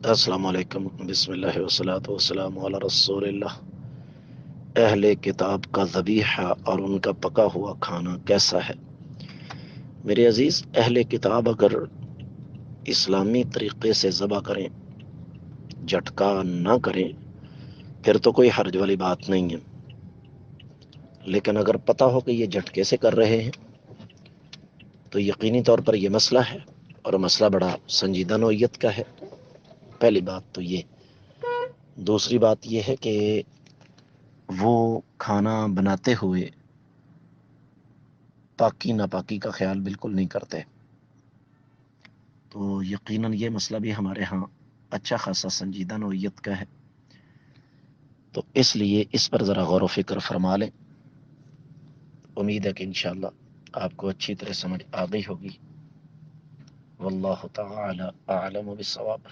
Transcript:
السلام علیکم، بسم اللہ والصلاۃ والسلام علی رسول اللہ۔ اہل کتاب کا ذبیحہ اور ان کا پکا ہوا کھانا کیسا ہے؟ میرے عزیز، اہل کتاب اگر اسلامی طریقے سے ذبح کریں، جھٹکا نہ کریں، پھر تو کوئی حرج والی بات نہیں ہے۔ لیکن اگر پتہ ہو کہ یہ جھٹکے سے کر رہے ہیں تو یقینی طور پر یہ مسئلہ ہے، اور مسئلہ بڑا سنجیدہ نوعیت کا ہے۔ پہلی بات تو یہ۔ دوسری بات یہ ہے کہ وہ کھانا بناتے ہوئے پاکی ناپاکی کا خیال بالکل نہیں کرتے، تو یقیناً یہ مسئلہ بھی ہمارے ہاں اچھا خاصا سنجیدہ نوعیت کا ہے، تو اس لیے اس پر ذرا غور و فکر فرما لیں۔ امید ہے کہ انشاءاللہ آپ کو اچھی طرح سمجھ آ گئی ہوگی۔ واللہ تعالی اعلم بالصواب۔